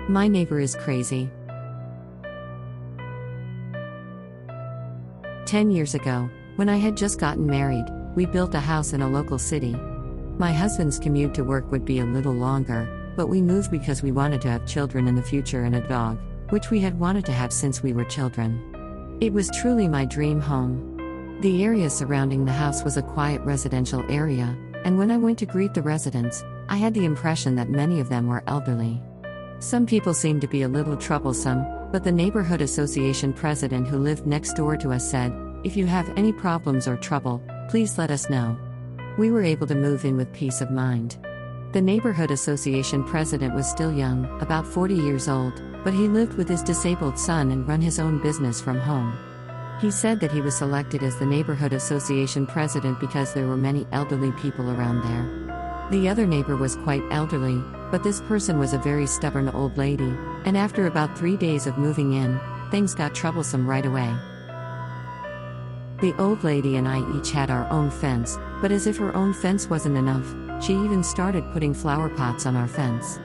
My neighbor is crazy. 10 years ago, when I had just gotten married, we built a house in a local city. My husband's commute to work would be a little longer, but we moved because we wanted to have children in the future and a dog, which we had wanted to have since we were children. It was truly my dream home. The area surrounding the house was a quiet residential area, and when I went to greet the residents, I had the impression that many of them were elderly. Some people seemed to be a little troublesome, but the neighborhood association president who lived next door to us said, "If you have any problems or trouble, please let us know." We were able to move in with peace of mind. The neighborhood association president was still young, about 40 years old, but he lived with his disabled son and run his own business from home. He said that he was selected as the neighborhood association president because there were many elderly people around there. The other neighbor was quite elderly, but this person was a very stubborn old lady, and after about 3 days of moving in, things got troublesome right away. The old lady and I each had our own fence, but as if her own fence wasn't enough, she even started putting flower pots on our fence.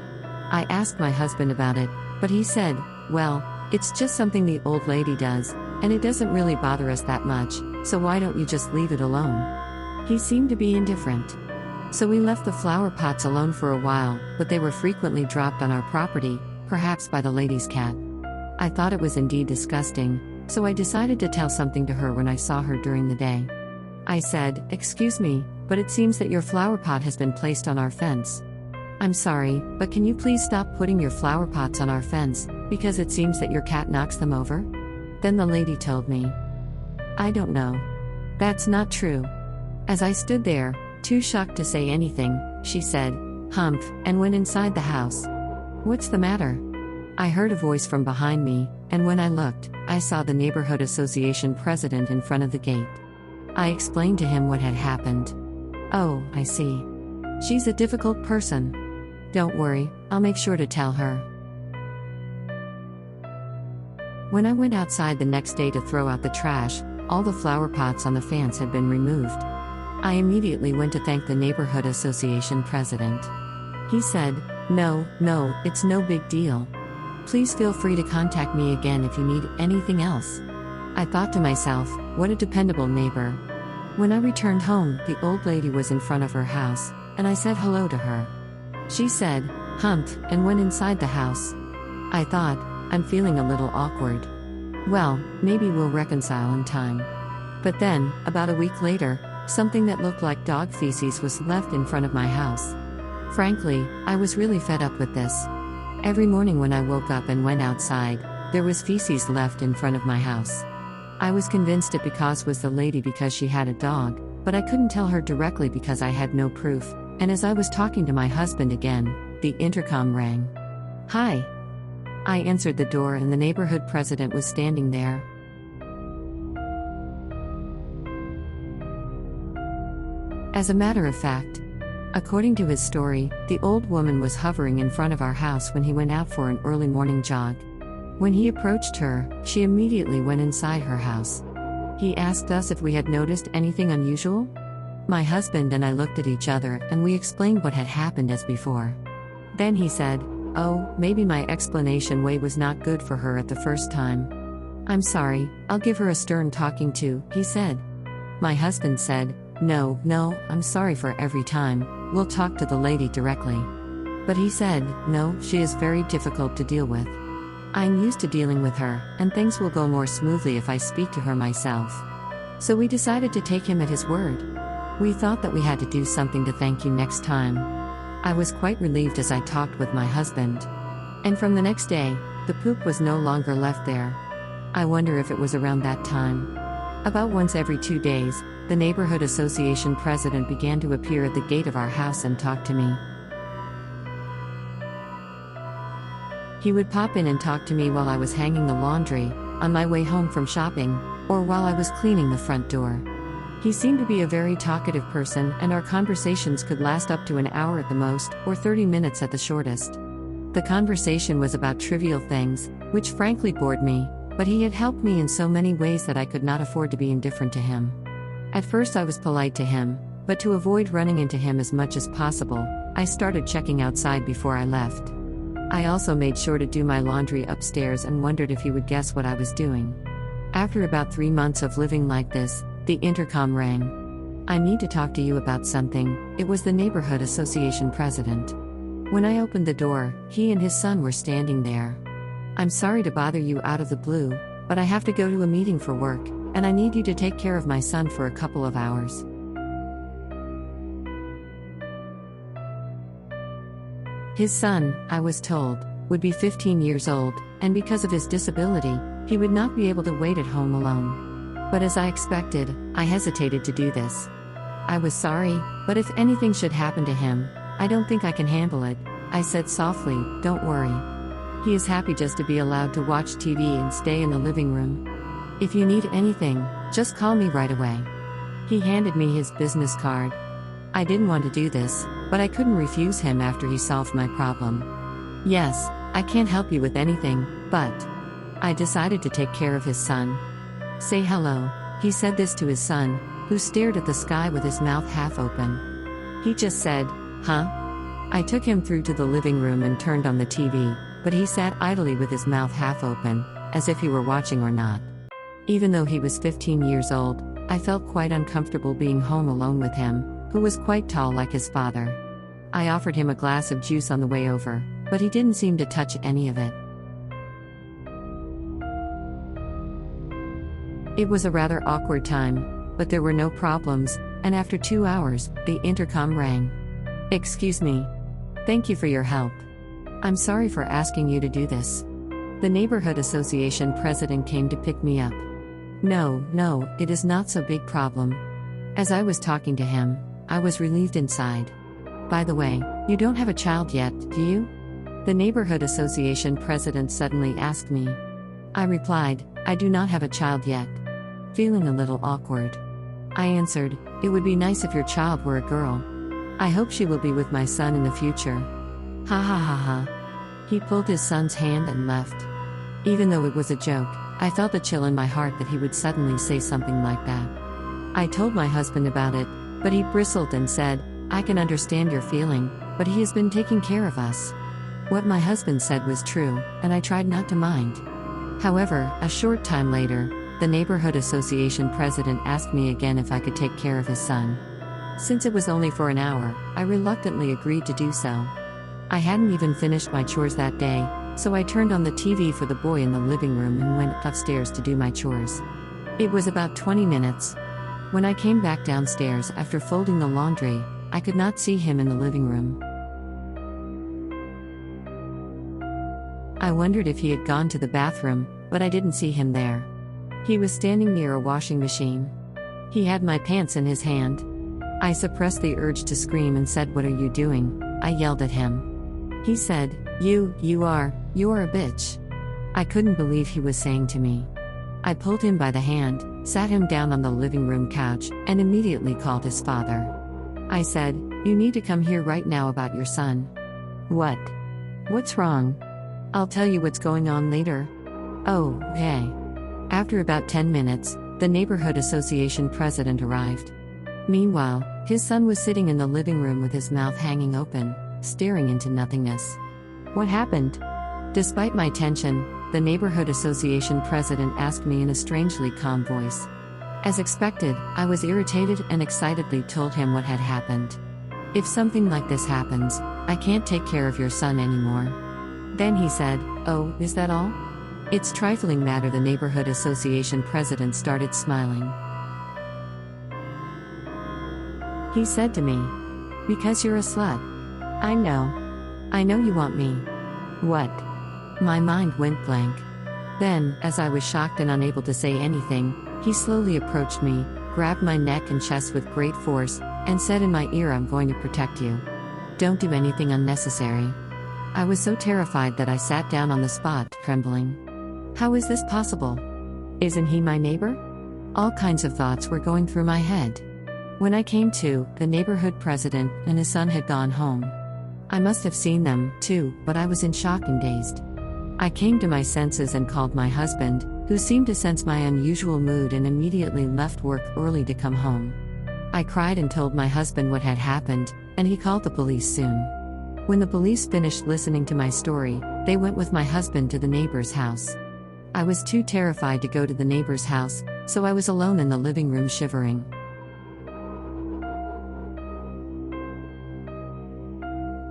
I asked my husband about it, but he said, "Well, it's just something the old lady does, and it doesn't really bother us that much, so why don't you just leave it alone?" He seemed to be indifferent. So we left the flower pots alone for a while, but they were frequently dropped on our property, perhaps by the lady's cat. I thought it was indeed disgusting, so I decided to tell something to her when I saw her during the day. I said, "Excuse me, but it seems that your flower pot has been placed on our fence. I'm sorry, but can you please stop putting your flower pots on our fence, because it seems that your cat knocks them over?" Then the lady told me, "I don't know. That's not true." As I stood there, too shocked to say anything, she said, "Humph," and went inside the house. "What's the matter?" I heard a voice from behind me, and when I looked, I saw the neighborhood association president in front of the gate. I explained to him what had happened. "Oh, I see. She's a difficult person. Don't worry, I'll make sure to tell her." When I went outside the next day to throw out the trash, all the flower pots on the fence had been removed. I immediately went to thank the neighborhood association president. He said, No, it's no big deal. Please feel free to contact me again if you need anything else." I thought to myself, what a dependable neighbor. When I returned home, the old lady was in front of her house, and I said hello to her. She said, "Humph," and went inside the house. I thought, I'm feeling a little awkward. Well, maybe we'll reconcile in time. But then, about a week later, something that looked like dog feces was left in front of my house. Frankly, I was really fed up with this. Every morning when I woke up and went outside, there was feces left in front of my house. I was convinced it was the lady because she had a dog, but I couldn't tell her directly because I had no proof, and as I was talking to my husband again, the intercom rang. "Hi." I answered the door and the neighborhood president was standing there. As a matter of fact, according to his story, the old woman was hovering in front of our house when he went out for an early morning jog. When he approached her, she immediately went inside her house. He asked us if we had noticed anything unusual. My husband and I looked at each other and we explained what had happened as before. Then he said, "Oh, maybe my explanation way was not good for her at the first time. I'm sorry, I'll give her a stern talking to," he said. My husband said, No, I'm sorry for every time, we'll talk to the lady directly." But he said, "No, she is very difficult to deal with. I'm used to dealing with her, and things will go more smoothly if I speak to her myself." So we decided to take him at his word. We thought that we had to do something to thank you next time. I was quite relieved as I talked with my husband. And from the next day, the poop was no longer left there. I wonder if it was around that time. About once every 2 days, the neighborhood association president began to appear at the gate of our house and talk to me. He would pop in and talk to me while I was hanging the laundry, on my way home from shopping, or while I was cleaning the front door. He seemed to be a very talkative person, and our conversations could last up to an hour at the most, or 30 minutes at the shortest. The conversation was about trivial things, which frankly bored me, but he had helped me in so many ways that I could not afford to be indifferent to him. At first I was polite to him, but to avoid running into him as much as possible, I started checking outside before I left. I also made sure to do my laundry upstairs and wondered if he would guess what I was doing. After about 3 months of living like this, the intercom rang. "I need to talk to you about something." It was the neighborhood association president. When I opened the door, he and his son were standing there. "I'm sorry to bother you out of the blue, but I have to go to a meeting for work, and I need you to take care of my son for a couple of hours." His son, I was told, would be 15 years old, and because of his disability, he would not be able to wait at home alone. But as I expected, I hesitated to do this. "I was sorry, but if anything should happen to him, I don't think I can handle it," I said softly. "Don't worry. He is happy just to be allowed to watch TV and stay in the living room. If you need anything, just call me right away." He handed me his business card. I didn't want to do this, but I couldn't refuse him after he solved my problem. "Yes, I can't help you with anything, but..." I decided to take care of his son. "Say hello," he said this to his son, who stared at the sky with his mouth half open. He just said, "Huh?" I took him through to the living room and turned on the TV, but he sat idly with his mouth half open, as if he were watching or not. Even though he was 15 years old, I felt quite uncomfortable being home alone with him, who was quite tall like his father. I offered him a glass of juice on the way over, but he didn't seem to touch any of it. It was a rather awkward time, but there were no problems, and after 2 hours, the intercom rang. "Excuse me. Thank you for your help. I'm sorry for asking you to do this." The neighborhood association president came to pick me up. No, it is not so big problem." As I was talking to him, I was relieved inside. "By the way, you don't have a child yet, do you?" The neighborhood association president suddenly asked me. I replied, "I do not have a child yet." Feeling a little awkward, I answered, "It would be nice if your child were a girl. I hope she will be with my son in the future." Ha ha ha ha. He pulled his son's hand and left. Even though it was a joke, I felt a chill in my heart that he would suddenly say something like that. I told my husband about it, but he bristled and said, "I can understand your feeling, but he has been taking care of us." What my husband said was true, and I tried not to mind. However, a short time later, the neighborhood association president asked me again if I could take care of his son. Since it was only for an hour, I reluctantly agreed to do so. I hadn't even finished my chores that day, so I turned on the TV for the boy in the living room and went upstairs to do my chores. It was about 20 minutes. When I came back downstairs after folding the laundry, I could not see him in the living room. I wondered if he had gone to the bathroom, but I didn't see him there. He was standing near a washing machine. He had my pants in his hand. I suppressed the urge to scream and said, "What are you doing?" I yelled at him. He said, You are a bitch." I couldn't believe he was saying to me. I pulled him by the hand, sat him down on the living room couch, and immediately called his father. I said, "You need to come here right now about your son." "What? What's wrong?" "I'll tell you what's going on later." "Oh, okay." After about 10 minutes, the neighborhood association president arrived. Meanwhile, his son was sitting in the living room with his mouth hanging open, staring into nothingness. "What happened?" Despite my tension, the neighborhood association president asked me in a strangely calm voice. As expected, I was irritated and excitedly told him what had happened. "If something like this happens, I can't take care of your son anymore." Then he said, "Oh, is that all?" "It's trifling matter." The neighborhood association president started smiling. He said to me, "Because you're a slut. I know you want me." "What?" My mind went blank. Then, as I was shocked and unable to say anything, he slowly approached me, grabbed my neck and chest with great force, and said in my ear, "I'm going to protect you. Don't do anything unnecessary." I was so terrified that I sat down on the spot, trembling. How is this possible? Isn't he my neighbor? All kinds of thoughts were going through my head. When I came to, the neighborhood president and his son had gone home. I must have seen them, too, but I was in shock and dazed. I came to my senses and called my husband, who seemed to sense my unusual mood and immediately left work early to come home. I cried and told my husband what had happened, and he called the police soon. When the police finished listening to my story, they went with my husband to the neighbor's house. I was too terrified to go to the neighbor's house, so I was alone in the living room shivering.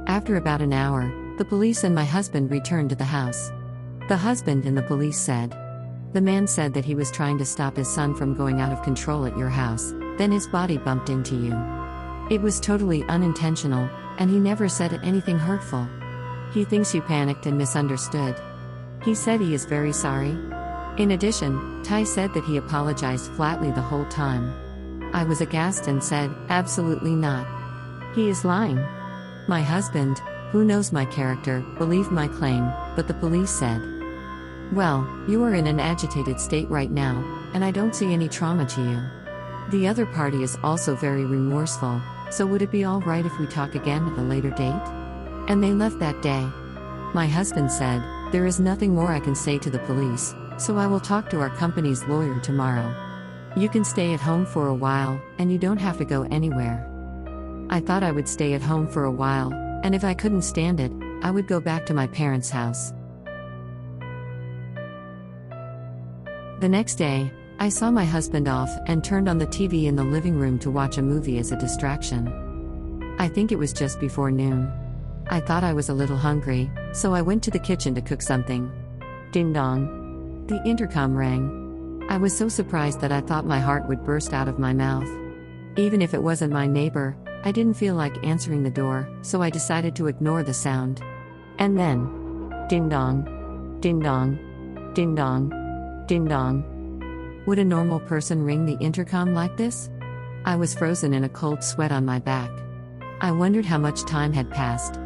After about an hour, the police and my husband returned to the house. The husband and the police said, "The man said that he was trying to stop his son from going out of control at your house, then his body bumped into you. It was totally unintentional, and he never said anything hurtful. He thinks you panicked and misunderstood. He said he is very sorry." In addition, Tai said that he apologized flatly the whole time. I was aghast and said, "Absolutely not. He is lying." My husband, who knows my character, believed my claim, but the police said, "Well, you are in an agitated state right now, and I don't see any trauma to you. The other party is also very remorseful, so would it be all right if we talk again at a later date?" And they left that day. My husband said, "There is nothing more I can say to the police, so I will talk to our company's lawyer tomorrow. You can stay at home for a while, and you don't have to go anywhere." I thought I would stay at home for a while, and if I couldn't stand it, I would go back to my parents' house. The next day, I saw my husband off and turned on the TV in the living room to watch a movie as a distraction. I think it was just before noon. I thought I was a little hungry, so I went to the kitchen to cook something. Ding dong. The intercom rang. I was so surprised that I thought my heart would burst out of my mouth. Even if it wasn't my neighbor, I didn't feel like answering the door, so I decided to ignore the sound. And then, ding dong, ding dong, ding dong, ding dong. Would a normal person ring the intercom like this? I was frozen in a cold sweat on my back. I wondered how much time had passed.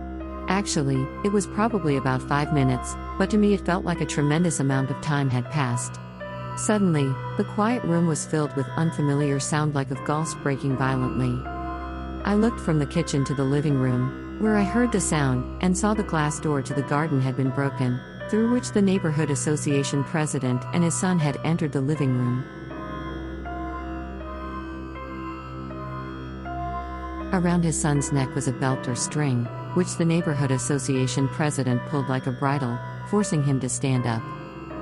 Actually, it was probably about 5 minutes, but to me it felt like a tremendous amount of time had passed. Suddenly, the quiet room was filled with unfamiliar sound like of glass breaking violently. I looked from the kitchen to the living room, where I heard the sound, and saw the glass door to the garden had been broken, through which the neighborhood association president and his son had entered the living room. Around his son's neck was a belt or string, which the neighborhood association president pulled like a bridle, forcing him to stand up.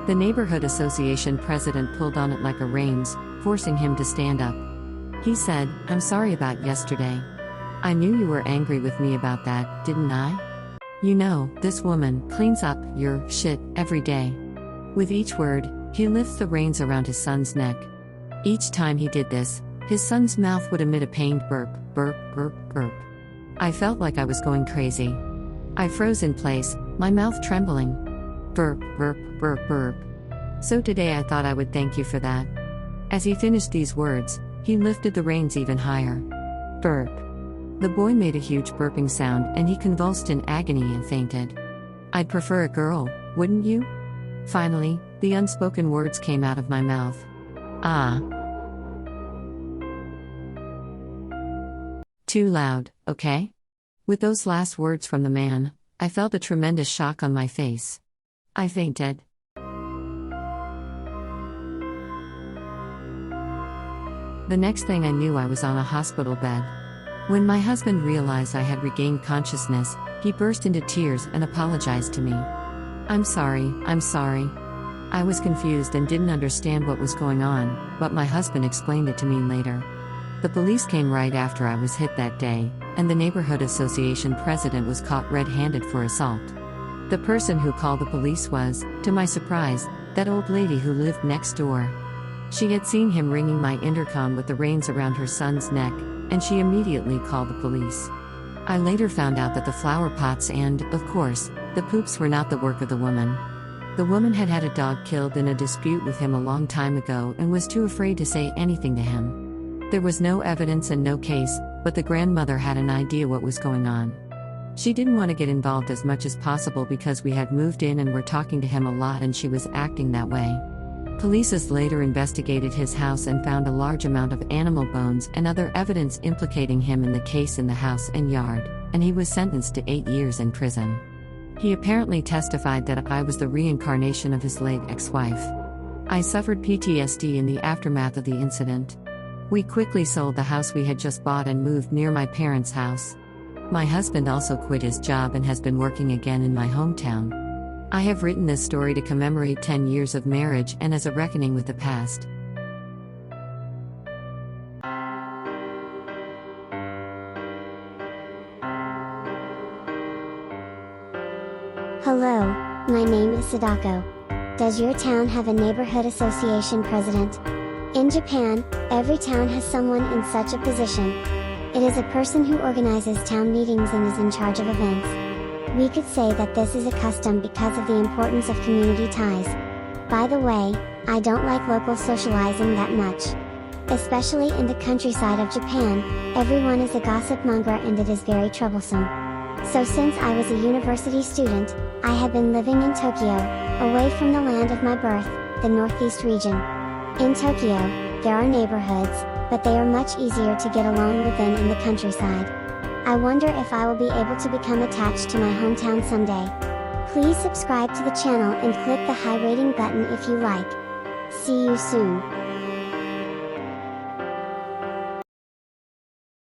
The neighborhood association president pulled on it like a reins, forcing him to stand up. He said, "I'm sorry about yesterday. I knew you were angry with me about that, didn't I? You know, this woman cleans up your shit every day." With each word, he lifts the reins around his son's neck. Each time he did this, his son's mouth would emit a pained burp, burp, burp, burp. I felt like I was going crazy. I froze in place, my mouth trembling. Burp, burp, burp, burp. "So today I thought I would thank you for that." As he finished these words, he lifted the reins even higher. Burp. The boy made a huge burping sound and he convulsed in agony and fainted. "I'd prefer a girl, wouldn't you?" Finally, the unspoken words came out of my mouth. "Ah. Too loud, okay?" With those last words from the man, I felt a tremendous shock on my face. I fainted. The next thing I knew, I was on a hospital bed. When my husband realized I had regained consciousness, he burst into tears and apologized to me. I'm sorry. I was confused and didn't understand what was going on, but my husband explained it to me later. The police came right after I was hit that day, and the neighborhood association president was caught red-handed for assault. The person who called the police was, to my surprise, that old lady who lived next door. She had seen him ringing my intercom with the reins around her son's neck, and she immediately called the police. I later found out that the flower pots and, of course, the poops were not the work of the woman. The woman had had a dog killed in a dispute with him a long time ago and was too afraid to say anything to him. There was no evidence and no case, but the grandmother had an idea what was going on. She didn't want to get involved as much as possible because we had moved in and were talking to him a lot and she was acting that way. Police later investigated his house and found a large amount of animal bones and other evidence implicating him in the case in the house and yard, and he was sentenced to 8 years in prison. He apparently testified that I was the reincarnation of his late ex-wife. I suffered PTSD in the aftermath of the incident. We quickly sold the house we had just bought and moved near my parents' house. My husband also quit his job and has been working again in my hometown. I have written this story to commemorate 10 years of marriage and as a reckoning with the past. Hello, my name is Sadako. Does your town have a neighborhood association president? In Japan, every town has someone in such a position. It is a person who organizes town meetings and is in charge of events. We could say that this is a custom because of the importance of community ties. By the way, I don't like local socializing that much. Especially in the countryside of Japan, everyone is a gossip monger and it is very troublesome. So since I was a university student, I have been living in Tokyo, away from the land of my birth, the Northeast region. In Tokyo, there are neighborhoods, but they are much easier to get along within in the countryside. I wonder if I will be able to become attached to my hometown someday. Please subscribe to the channel and click the high rating button if you like. See you soon.